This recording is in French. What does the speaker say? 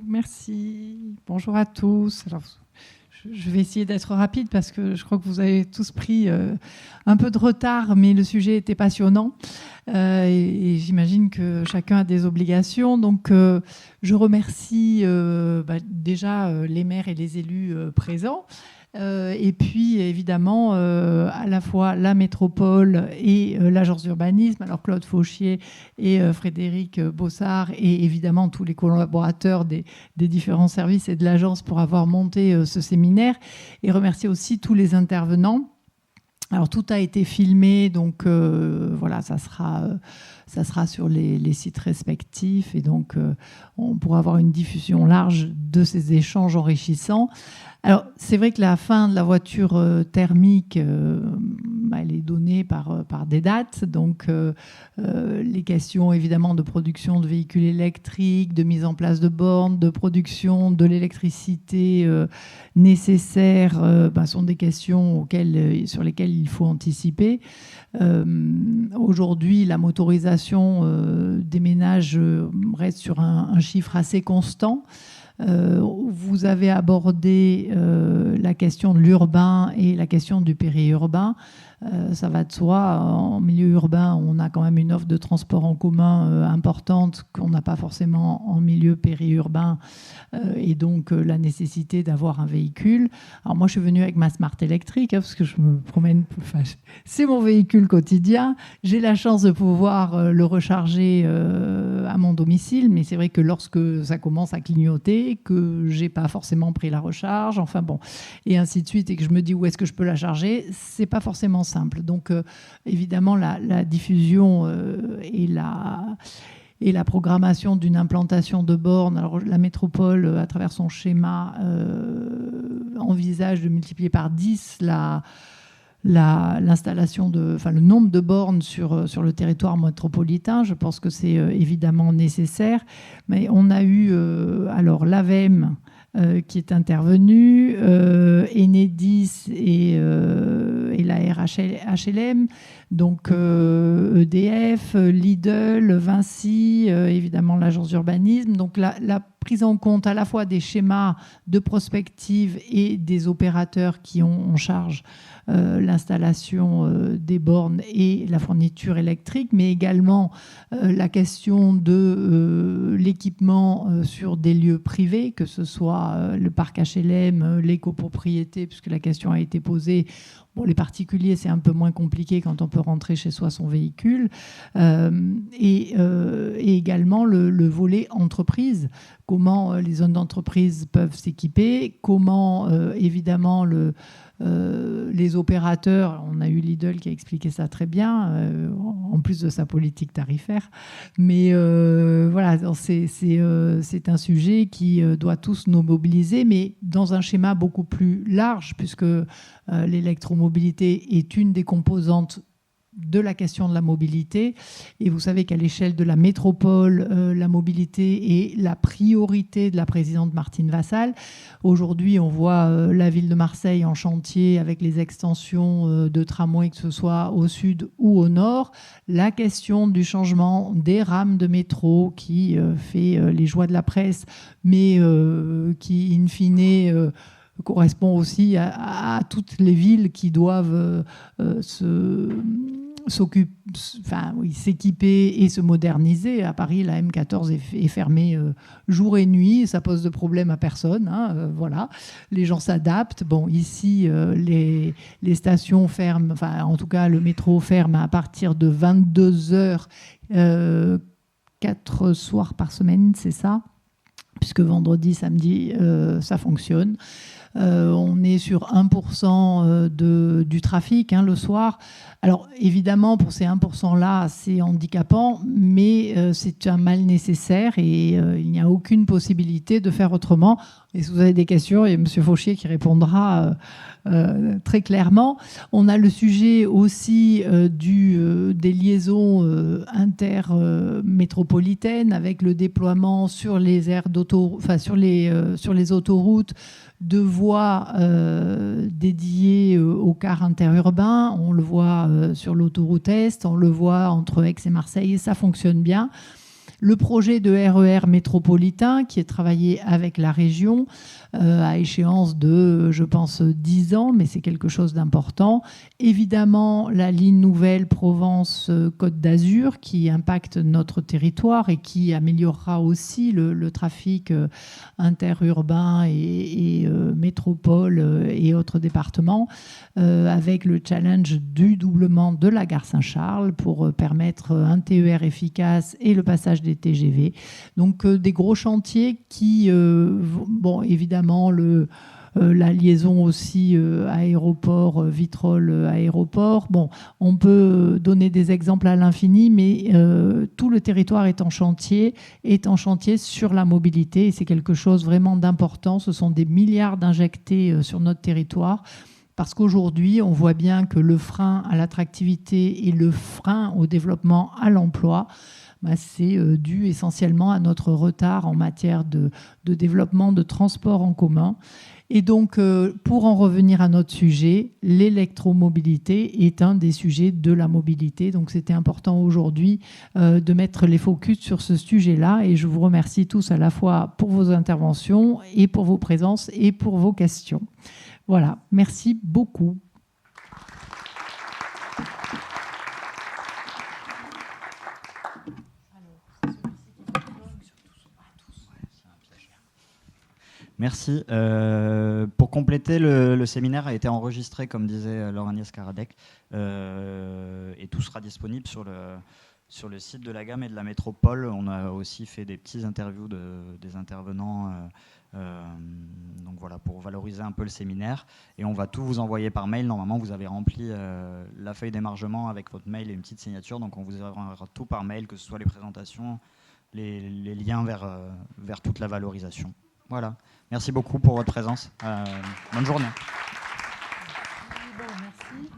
Merci. Bonjour à tous. Alors, je vais essayer d'être rapide parce que je crois que vous avez tous pris un peu de retard, mais le sujet était passionnant. Et j'imagine que chacun a des obligations. Donc, je remercie déjà les maires et les élus présents. Et puis, évidemment, à la fois la métropole et l'agence d'urbanisme, alors Claude Fauchier et Frédéric Bossard, et évidemment tous les collaborateurs des différents services et de l'agence pour avoir monté ce séminaire, et remercier aussi tous les intervenants. Alors, tout a été filmé, donc voilà, ça sera sur les sites respectifs, et donc on pourra avoir une diffusion large de ces échanges enrichissants. Alors, c'est vrai que la fin de la voiture thermique, elle est donnée par des dates. Donc, les questions, évidemment, de production de véhicules électriques, de mise en place de bornes, de production de l'électricité nécessaire, sont des questions sur lesquelles il faut anticiper. Aujourd'hui, la motorisation des ménages reste sur un chiffre assez constant. Vous avez abordé la question de l'urbain et la question du périurbain. Ça va de soi. En milieu urbain, on a quand même une offre de transport en commun importante qu'on n'a pas forcément en milieu périurbain, et donc la nécessité d'avoir un véhicule. Alors moi, je suis venue avec ma Smart électrique parce que je me promène. C'est mon véhicule quotidien. J'ai la chance de pouvoir le recharger à mon domicile, mais c'est vrai que lorsque ça commence à clignoter, que j'ai pas forcément pris la recharge, enfin bon, et ainsi de suite, et que je me dis où est-ce que je peux la charger, c'est pas forcément simple. Donc évidemment la diffusion et la programmation d'une implantation de bornes. Alors la métropole, à travers son schéma, envisage de multiplier par 10 l'installation le nombre de bornes sur le territoire métropolitain. Je pense que c'est évidemment nécessaire. Mais on a eu alors l'AVEM qui est intervenu, Enedis et la RHLM, donc EDF, Lidl, Vinci, évidemment l'agence d'urbanisme. Donc la prise en compte à la fois des schémas de prospective et des opérateurs qui ont en charge l'installation des bornes et la fourniture électrique, mais également la question de l'équipement sur des lieux privés, que ce soit le parc HLM, les copropriétés, puisque la question a été posée. Bon, les particuliers, c'est un peu moins compliqué quand on peut rentrer chez soi son véhicule. Et également le volet entreprise. Comment les zones d'entreprise peuvent s'équiper, comment évidemment les opérateurs, on a eu Lidl qui a expliqué ça très bien, en plus de sa politique tarifaire. Mais voilà, c'est un sujet qui doit tous nous mobiliser, mais dans un schéma beaucoup plus large, puisque l'électromobilité est une des composantes de la question de la mobilité. Et vous savez qu'à l'échelle de la métropole, la mobilité est la priorité de la présidente Martine Vassal. Aujourd'hui, on voit la ville de Marseille en chantier avec les extensions de tramway, que ce soit au sud ou au nord. La question du changement des rames de métro qui fait les joies de la presse, mais qui, in fine, correspond aussi à toutes les villes qui doivent s'équiper et se moderniser. À Paris, la M14 est fermée jour et nuit. Ça pose de problème à personne. Voilà. Les gens s'adaptent. Bon, ici, les stations ferment, en tout cas, le métro ferme à partir de 22h, 4 soirs par semaine, c'est ça ? Puisque vendredi, samedi, ça fonctionne. On est sur 1% du trafic le soir. Alors évidemment, pour ces 1%-là, c'est handicapant, mais c'est un mal nécessaire et il n'y a aucune possibilité de faire autrement. Et si vous avez des questions, il y a M. Fauchier qui répondra très clairement. On a le sujet aussi des liaisons intermétropolitaines avec le déploiement sur les aires sur les autoroutes de voies dédiées aux cars interurbains. On le voit sur l'autoroute Est, on le voit entre Aix et Marseille, et ça fonctionne bien. Le projet de RER métropolitain qui est travaillé avec la région à échéance de, je pense, 10 ans, mais c'est quelque chose d'important. Évidemment, la ligne nouvelle Provence-Côte d'Azur qui impacte notre territoire et qui améliorera aussi le trafic interurbain et métropole et autres départements, avec le challenge du doublement de la gare Saint-Charles pour permettre un TER efficace et le passage des TGV. Donc des gros chantiers qui, bon, évidemment, la liaison aussi aéroport, Vitrolles aéroport. Bon, on peut donner des exemples à l'infini, mais tout le territoire est en chantier sur la mobilité et c'est quelque chose vraiment d'important. Ce sont des milliards d'injectés sur notre territoire. Parce qu'aujourd'hui, on voit bien que le frein à l'attractivité et le frein au développement à l'emploi, c'est dû essentiellement à notre retard en matière de développement de transport en commun. Et donc, pour en revenir à notre sujet, l'électromobilité est un des sujets de la mobilité. Donc, c'était important aujourd'hui de mettre les focus sur ce sujet-là. Et je vous remercie tous à la fois pour vos interventions et pour vos présences et pour vos questions. Voilà, merci beaucoup. Merci. Pour compléter, le séminaire a été enregistré, comme disait Laure-Agnès Karadec, et tout sera disponible sur le site de la gamme et de la métropole. On a aussi fait des petites interviews des intervenants, donc voilà, pour valoriser un peu le séminaire. Et on va tout vous envoyer par mail. Normalement, vous avez rempli la feuille d'émargement avec votre mail et une petite signature. Donc on vous enverra tout par mail, que ce soit les présentations, les liens vers toute la valorisation. Voilà. Merci beaucoup pour votre présence. Bonne journée. Bon, merci.